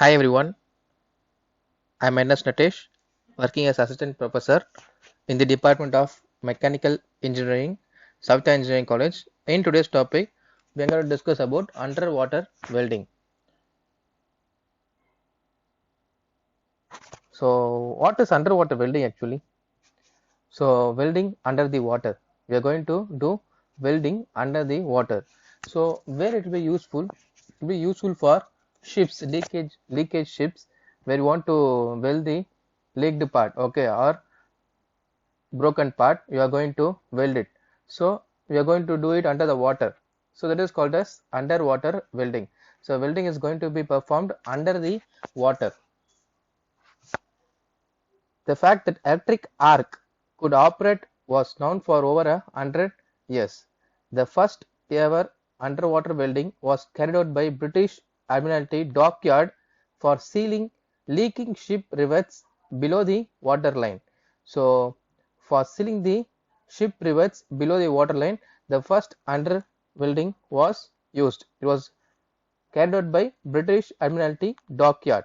Hi everyone, I'm N.S. Natesh, working as assistant professor in the Department of Mechanical Engineering, Software Engineering College. In today's topic, we are going to discuss about underwater welding. So, what is underwater welding actually? So, welding under the water. We are going to do welding under the water. So, where it will be useful? It will be useful for ships, leakage ships, where you want to weld the leaked part, okay, or broken part, you are going to weld it. So we are going to do it under the water. So that is called as underwater welding. So welding is going to be performed under the water. The fact that electric arc could operate was known for over 100 years. The first ever underwater welding was carried out by British Admiralty Dockyard for sealing leaking ship rivets below the waterline. So, for sealing the ship rivets below the waterline, the first under welding was used. It was carried out by British Admiralty Dockyard.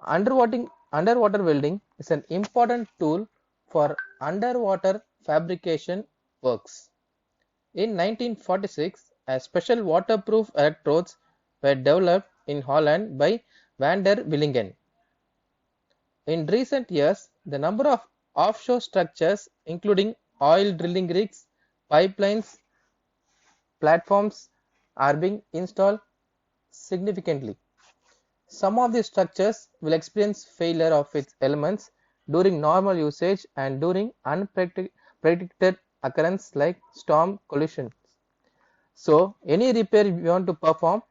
Underwater welding is an important tool for underwater fabrication works. In 1946, a special waterproof electrodes were developed in Holland by van der Willingen. In recent years, the number of offshore structures, including oil drilling rigs, pipelines, platforms, are being installed significantly. Some of these structures will experience failure of its elements during normal usage and during unpredicted occurrence like storm collisions. So, any repair you want to perform,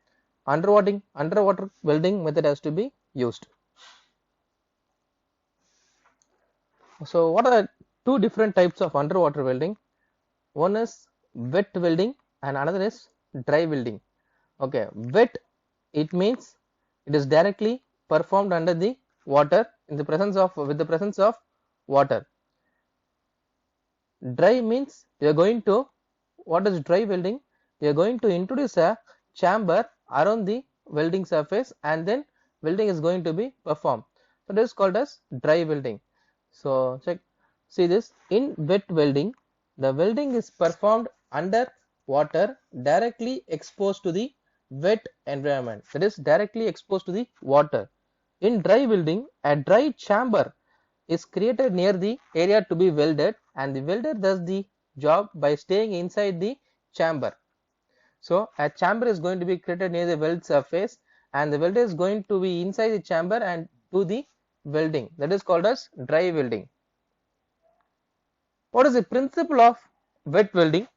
underwater welding method has to be used. So, what are two different types of underwater welding? One is wet welding and another is dry welding. Okay, wet, it means it is directly performed under the water in the presence of with the presence of water. Dry means you are going to, what is dry welding? You are going to introduce a chamber around the welding surface and then welding is going to be performed. So this is called as dry welding. So check, see this, in wet welding, the welding is performed under water directly exposed to the wet environment, that is directly exposed to the water. In dry welding, a dry chamber is created near the area to be welded and the welder does the job by staying inside the chamber. So a chamber is going to be created near the weld surface and the welder is going to be inside the chamber and do the welding, that is called as dry welding. What is the principle of wet welding?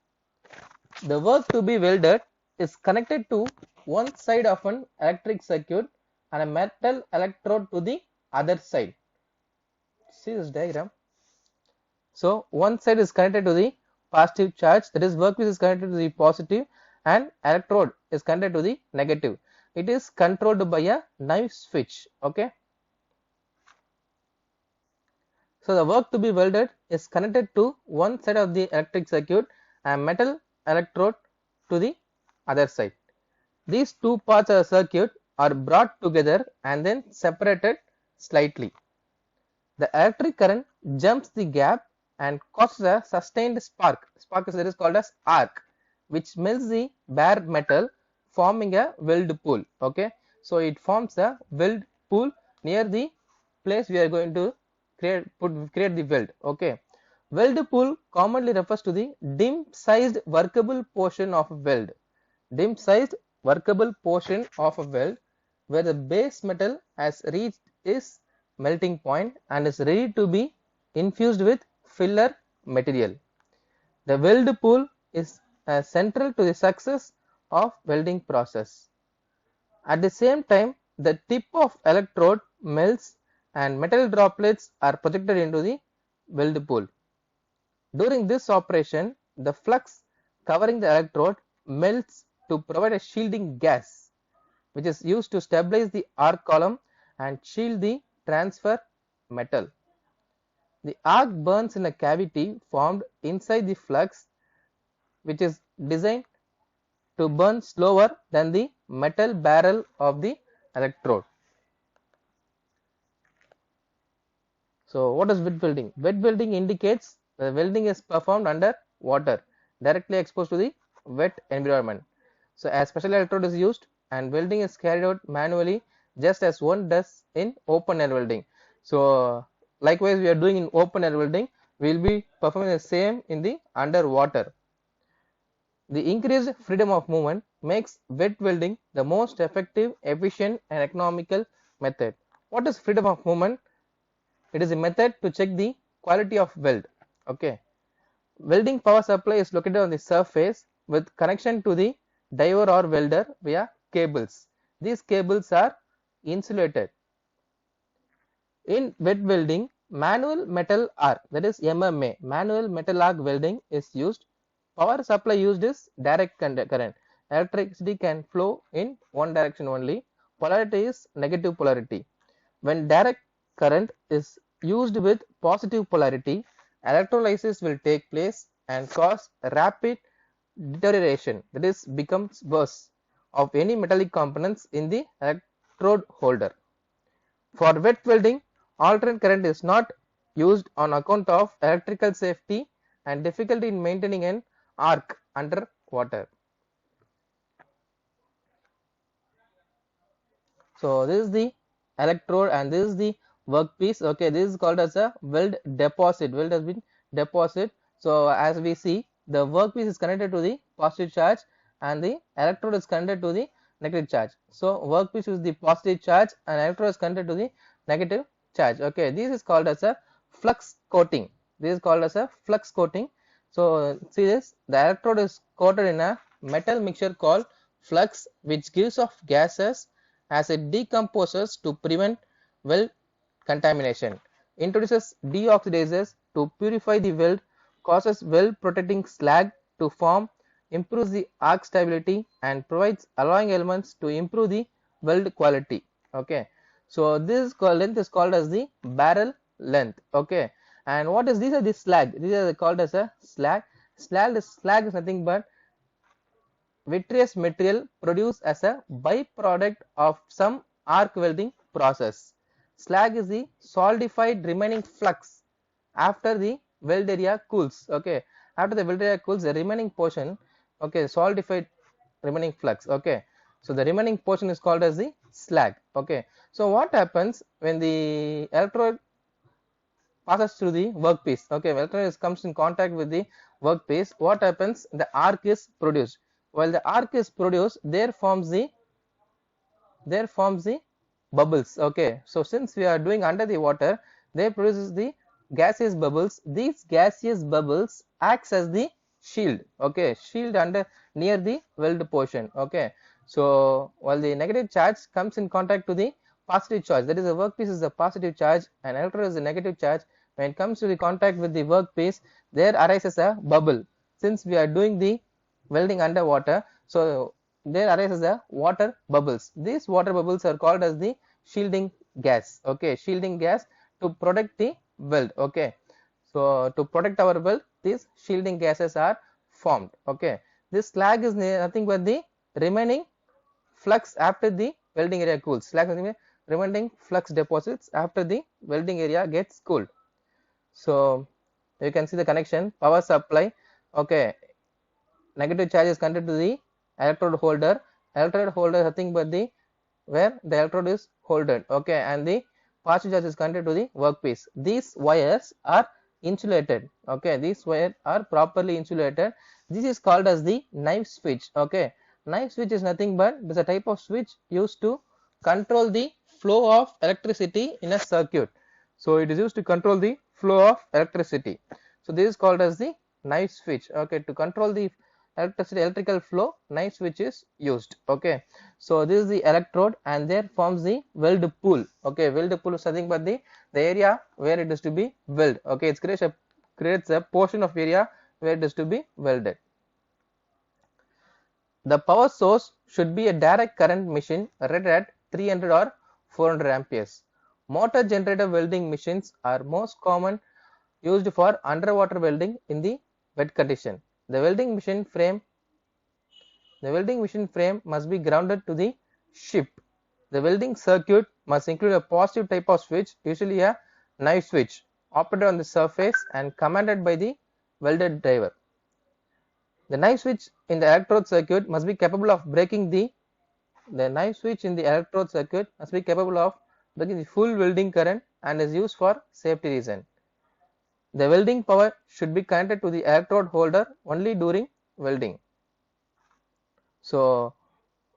The work to be welded is connected to one side of an electric circuit and a metal electrode to the other side. See this diagram. So one side is connected to the positive charge, that is workpiece is connected to the positive and electrode is connected to the negative. It is controlled by a knife switch. Okay. So the work to be welded is connected to one side of the electric circuit and metal electrode to the other side. These two parts of the circuit are brought together and then separated slightly. The electric current jumps the gap and causes a sustained spark. Spark is called as arc, which melts the bare metal, forming a weld pool. Okay, so it forms a weld pool near the place we are going to create the weld. Okay, weld pool commonly refers to the dim-sized workable portion of a weld. Dim-sized workable portion of a weld where the base metal has reached its melting point and is ready to be infused with filler material. The weld pool is central to the success of welding process. At the same time, the tip of electrode melts and metal droplets are projected into the weld pool. During this operation, the flux covering the electrode melts to provide a shielding gas, which is used to stabilize the arc column and shield the transfer metal. The arc burns in a cavity formed inside the flux, which is designed to burn slower than the metal barrel of the electrode. So what is wet welding? Wet welding indicates the welding is performed under water, directly exposed to the wet environment. So a special electrode is used and welding is carried out manually, just as one does in open air welding. So likewise we are doing in open air welding, we will be performing the same in the underwater. The increased freedom of movement makes wet welding the most effective, efficient and economical method. What is freedom of movement? It is a method to check the quality of weld. Okay. Welding power supply is located on the surface with connection to the diver or welder via cables. These cables are insulated. In wet welding, manual metal arc, that is MMA, manual metal arc welding is used. Power supply used is direct current. Electricity can flow in one direction only. Polarity is negative polarity. When direct current is used with positive polarity, electrolysis will take place and cause rapid deterioration, that is becomes worse, of any metallic components in the electrode holder. For wet welding, alternate current is not used on account of electrical safety and difficulty in maintaining an arc under water. So this is the electrode and this is the workpiece. Okay, this is called as a weld deposit. Weld has been deposit. So as we see, the workpiece is connected to the positive charge and the electrode is connected to the negative charge. So workpiece is the positive charge and electrode is connected to the negative charge. Okay, this is called as a flux coating. This is called as a flux coating. So see this, the electrode is coated in a metal mixture called flux, which gives off gases as it decomposes to prevent weld contamination, introduces deoxidizers to purify the weld, causes weld protecting slag to form, improves the arc stability and provides alloying elements to improve the weld quality. Okay, so this length is called as the barrel length. Okay, and what is these are the slag, these are called as a slag. Slag is nothing but vitreous material produced as a byproduct of some arc welding process. Slag is the solidified remaining flux after the weld area cools. Okay, after the weld area cools, the remaining portion, okay, solidified remaining flux. Okay, so the remaining portion is called as the slag. Okay, so what happens when the electrode passes through the workpiece? Okay, electrode comes in contact with the workpiece. What happens? The arc is produced. While the arc is produced, there forms the bubbles. Okay, so since we are doing under the water, they produces the gaseous bubbles. These gaseous bubbles acts as the shield. Okay, shield under near the weld portion. Okay, so while the negative charge comes in contact to the positive charge, that is the workpiece is the positive charge and electrode is the negative charge. When it comes to the contact with the workpiece, there arises a bubble. Since we are doing the welding underwater, so there arises the water bubbles. These water bubbles are called as the shielding gas. Okay, shielding gas to protect the weld. Okay, so to protect our weld, these shielding gases are formed. Okay, this slag is nothing but the remaining flux after the welding area cools. Slag is remaining flux deposits after the welding area gets cooled. So you can see the connection, power supply. Okay, negative charge is connected to the electrode holder. Electrode holder is nothing but the where the electrode is holded. Okay, and the positive charge is connected to the workpiece. These wires are insulated. Okay, these wires are properly insulated. This is called as the knife switch. Okay, knife switch is nothing but it is a type of switch used to control the flow of electricity in a circuit. So it is used to control the flow of electricity. So this is called as the knife switch. Okay, to control the electrical flow, knife switch is used. Okay, so this is the electrode and there forms the weld pool. Okay, weld pool is nothing but the area where it is to be welded. Okay, it creates a portion of area where it is to be welded. The power source should be a direct current machine rated at 300 or 400 amperes. Motor generator welding machines are most common used for underwater welding in the wet condition. The welding machine frame must be grounded to the ship. The welding circuit must include a positive type of switch, usually a knife switch operated on the surface and commanded by the welded driver. The knife switch in the electrode circuit must be capable of breaking the knife switch in the electrode circuit must be capable of breaking the full welding current and is used for safety reason. The welding power should be connected to the electrode holder only during welding. So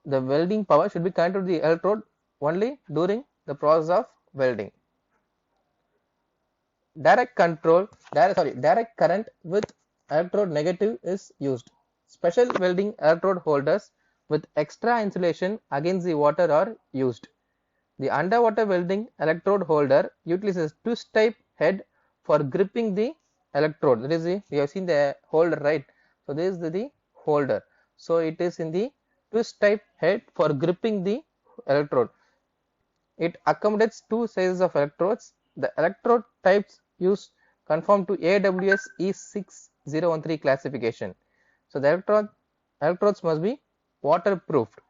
the welding power should be connected to the electrode only during the process of welding. Direct current with electrode negative is used. Special welding electrode holders with extra insulation against the water are used. The underwater welding electrode holder utilizes twist type head for gripping the electrode. That is, we have seen the holder, right? So this is the holder. So it is in the twist type head for gripping the electrode. It accommodates two sizes of electrodes. The electrode types used conform to AWS E6013 classification. So the electrodes must be waterproofed.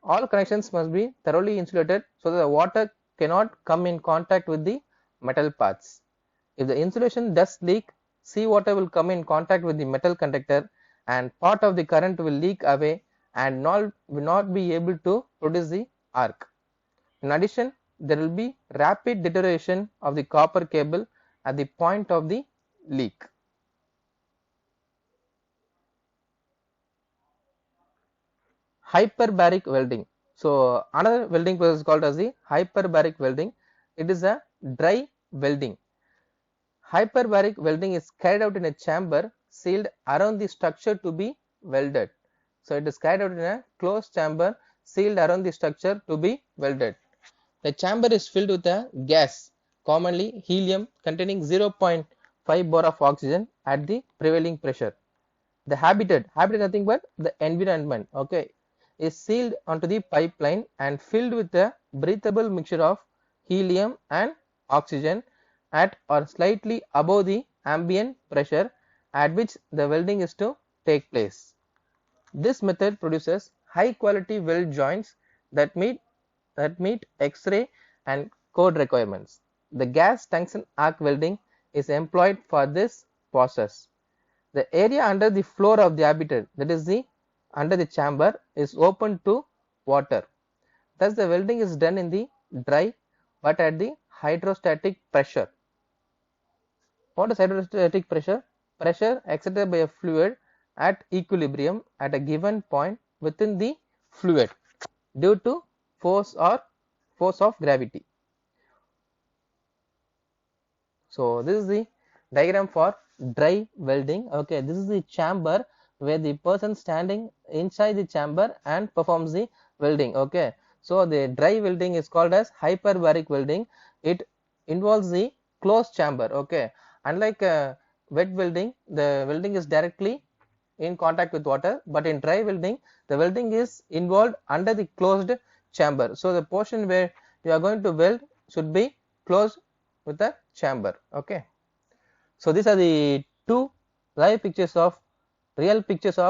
All connections must be thoroughly insulated so that the water cannot come in contact with the metal parts. If the insulation does leak, seawater will come in contact with the metal conductor and part of the current will leak away and will not be able to produce the arc. In addition, there will be rapid deterioration of the copper cable at the point of the leak. Hyperbaric welding. So another welding process is called as the hyperbaric welding. It is a dry welding. Hyperbaric welding is carried out in a chamber sealed around the structure to be welded. So it is carried out in a closed chamber sealed around the structure to be welded. The chamber is filled with a gas, commonly helium, containing 0.5 bar of oxygen at the prevailing pressure. The habitat nothing but the environment, okay, is sealed onto the pipeline and filled with a breathable mixture of helium and oxygen at or slightly above the ambient pressure at which the welding is to take place. This method produces high quality weld joints that meet X-ray and code requirements. The gas tungsten arc welding is employed for this process. The area under the floor of the habitat, that is under the chamber, is open to water. Thus the welding is done in the dry but at the hydrostatic pressure. What is hydrostatic pressure? Pressure exerted by a fluid at equilibrium at a given point within the fluid due to force of gravity. So this is the diagram for dry welding. Okay, this is the chamber where the person standing inside the chamber and performs the welding. Okay, so the dry welding is called as hyperbaric welding. It involves the closed chamber. Okay, unlike wet welding, the welding is directly in contact with water, but in dry welding the welding is involved under the closed chamber. So the portion where you are going to weld should be closed with the chamber. Okay, so these are the two real pictures of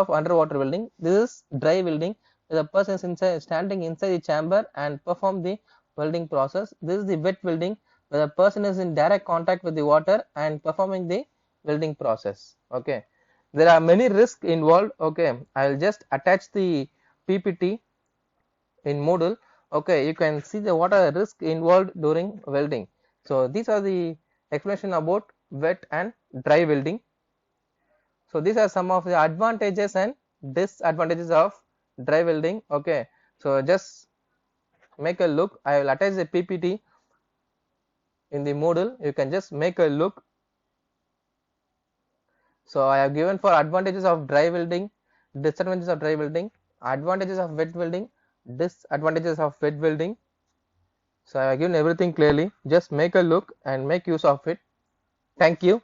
underwater welding. This is dry welding, where the person is standing inside the chamber and perform the welding process. This is the wet welding, where the person is in direct contact with the water and performing the welding process. Okay, there are many risks involved. Okay, I will just attach the PPT in Moodle. Okay, you can see what are the risks involved during welding. So these are the explanation about wet and dry welding. So these are some of the advantages and disadvantages of dry welding. Okay, so just make a look. I will attach the PPT in the Moodle. You can just make a look. So I have given for advantages of dry welding, disadvantages of dry welding, advantages of wet welding, disadvantages of wet welding. So I have given everything clearly. Just make a look and make use of it. Thank you.